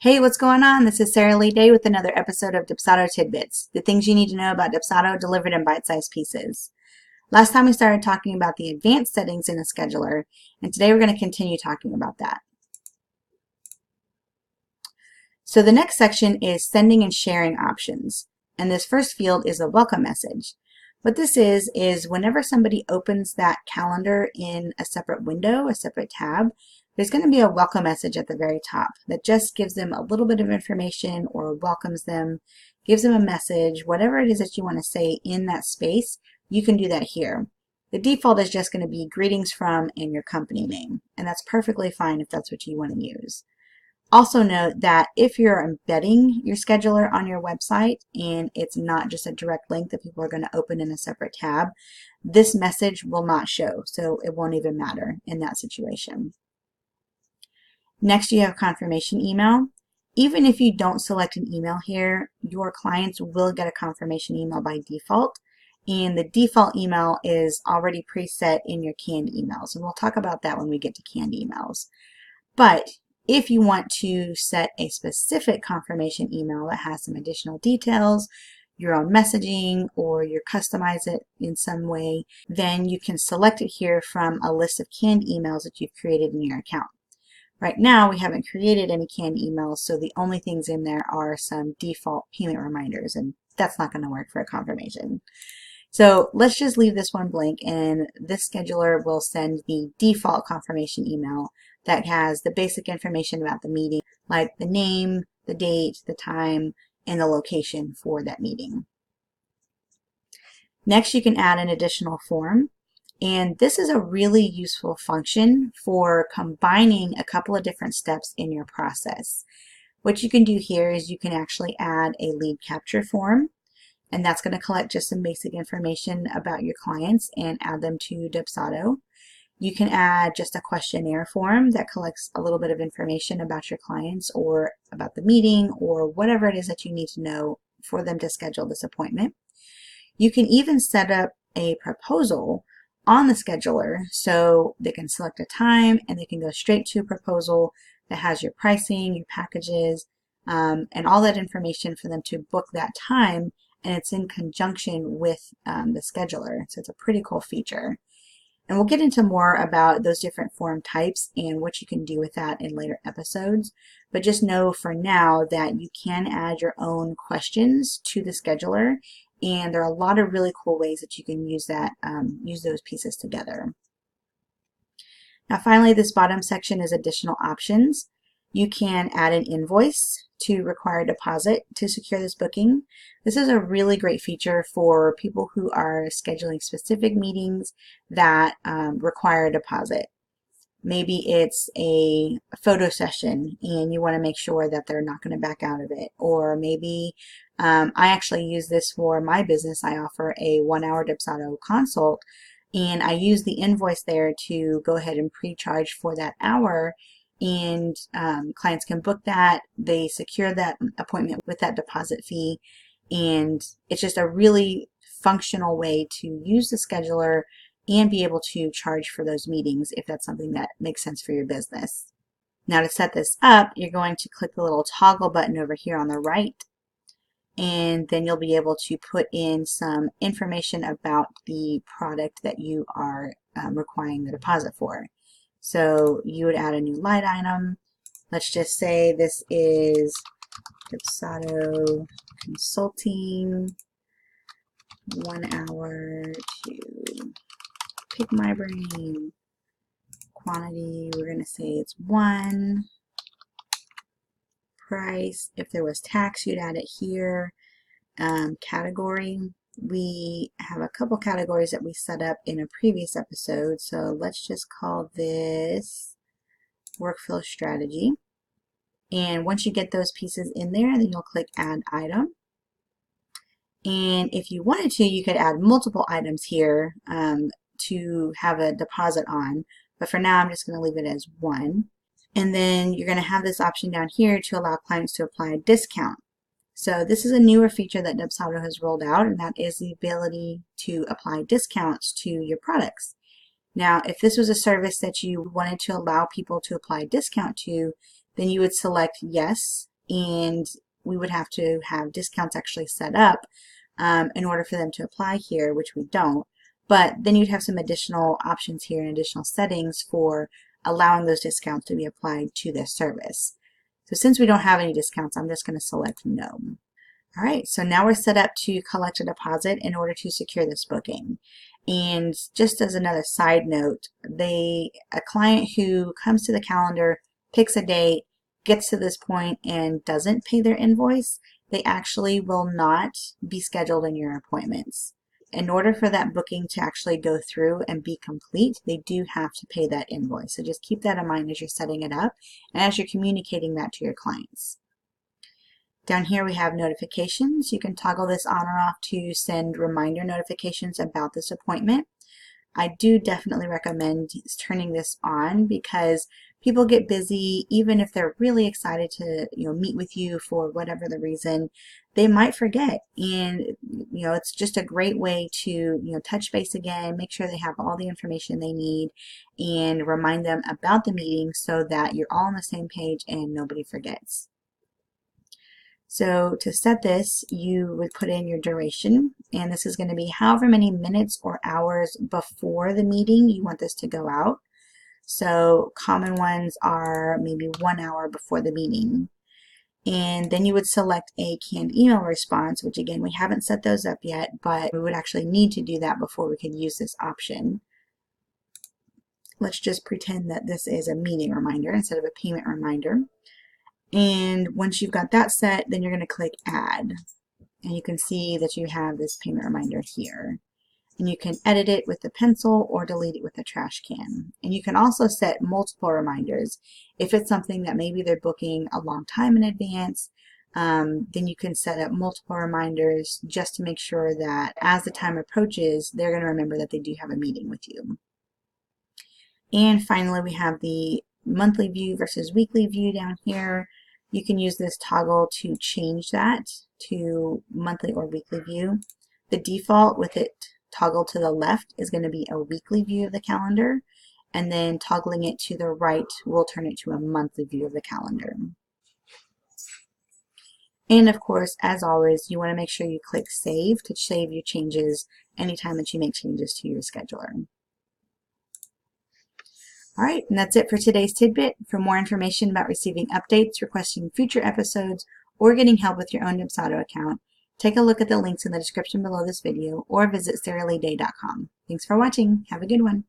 Hey, what's going on? This is Sarah Lee Day with another episode of Dubsado Tidbits, the things you need to know about Dubsado delivered in bite-sized pieces. Last time we started talking about the advanced settings in a scheduler, and today we're going to continue talking about that. So the next section is sending and sharing options, and this first field is a welcome message. What this is whenever somebody opens that calendar in a separate window, a separate tab, there's going to be a welcome message at the very top that just gives them a little bit of information or welcomes them, gives them a message, whatever it is that you want to say in that space, you can do that here. The default is just going to be greetings from and your company name, and that's perfectly fine if that's what you want to use. Also note that if you're embedding your scheduler on your website and it's not just a direct link that people are going to open in a separate tab, this message will not show, so it won't even matter in that situation. Next, you have confirmation email. Even if you don't select an email here, your clients will get a confirmation email by default, and the default email is already preset in your canned emails, and we'll talk about that when we get to canned emails. But if you want to set a specific confirmation email that has some additional details, your own messaging, or you customize it in some way, then you can select it here from a list of canned emails that you've created in your account. Right now, we haven't created any canned emails, so the only things in there are some default payment reminders, and that's not going to work for a confirmation. So let's just leave this one blank, and this scheduler will send the default confirmation email that has the basic information about the meeting, like the name, the date, the time, and the location for that meeting. Next, you can add an additional form, and this is a really useful function for combining a couple of different steps in your process. What you can do here is you can actually add a lead capture form, and that's going to collect just some basic information about your clients and add them to Dubsado. You can add just a questionnaire form that collects a little bit of information about your clients or about the meeting or whatever it is that you need to know for them to schedule this appointment. You can even set up a proposal on the scheduler so they can select a time and they can go straight to a proposal that has your pricing, your packages, and all that information for them to book that time, and it's in conjunction with the scheduler. So it's a pretty cool feature. And we'll get into more about those different form types and what you can do with that in later episodes. But just know for now that you can add your own questions to the scheduler, and there are a lot of really cool ways that you can use that, use those pieces together. Now finally, this bottom section is additional options. You can add an invoice to require a deposit to secure this booking. This is a really great feature for people who are scheduling specific meetings that require a deposit. Maybe it's a photo session and you want to make sure that they're not going to back out of it. Or maybe I actually use this for my business. I offer a 1-hour Dubsado consult, and I use the invoice there to go ahead and pre-charge for that hour, and clients can book that. They secure that appointment with that deposit fee, and it's just a really functional way to use the scheduler and be able to charge for those meetings if that's something that makes sense for your business. Now to set this up, you're going to click the little toggle button over here on the right, and then you'll be able to put in some information about the product that you are requiring the deposit for. So you would add a new line item. Let's just say this is Dubsado Consulting, 1 hour to pick my brain. Quantity, we're going to say it's 1. Price, if there was tax, you'd add it here. Category, we have a couple categories that we set up in a previous episode, so let's just call this workflow strategy. And once you get those pieces in there, then you'll click add item. And if you wanted to, you could add multiple items here to have a deposit on, but for now I'm just going to leave it as 1. And then you're going to have this option down here to allow clients to apply a discount. So this is a newer feature that Dubsado has rolled out, and that is the ability to apply discounts to your products. Now, if this was a service that you wanted to allow people to apply a discount to, then you would select yes, and we would have to have discounts actually set up in order for them to apply here, which we don't. But then you'd have some additional options here and additional settings for allowing those discounts to be applied to this service. So since we don't have any discounts, I'm just going to select no. All right, so now we're set up to collect a deposit in order to secure this booking. And just as another side note, a client who comes to the calendar, picks a date, gets to this point and doesn't pay their invoice, they actually will not be scheduled in your appointments. In order for that booking to actually go through and be complete, they do have to pay that invoice. So just keep that in mind as you're setting it up and as you're communicating that to your clients. Down here we have notifications. You can toggle this on or off to send reminder notifications about this appointment. I do definitely recommend turning this on because people get busy. Even if they're really excited to meet with you for whatever the reason, they might forget. And it's just a great way to touch base again, make sure they have all the information they need, and remind them about the meeting so that you're all on the same page and nobody forgets. So to set this, you would put in your duration, and this is going to be however many minutes or hours before the meeting you want this to go out. So common ones are maybe 1 hour before the meeting. And then you would select a canned email response, which again, we haven't set those up yet, but we would actually need to do that before we could use this option. Let's just pretend that this is a meeting reminder instead of a payment reminder. And once you've got that set, then you're going to click add. And you can see that you have this payment reminder here. And you can edit it with the pencil or delete it with the trash can. And you can also set multiple reminders. If it's something that maybe they're booking a long time in advance, then you can set up multiple reminders just to make sure that as the time approaches, they're going to remember that they do have a meeting with you. And finally, we have the monthly view versus weekly view down here. You can use this toggle to change that to monthly or weekly view. The default with it toggled to the left is going to be a weekly view of the calendar, and then toggling it to the right will turn it to a monthly view of the calendar. And of course, as always, you want to make sure you click save to save your changes anytime that you make changes to your scheduler. All right, and that's it for today's tidbit. For more information about receiving updates, requesting future episodes, or getting help with your own Dubsado account, take a look at the links in the description below this video or visit SaraLeeDay.com. Thanks for watching. Have a good one.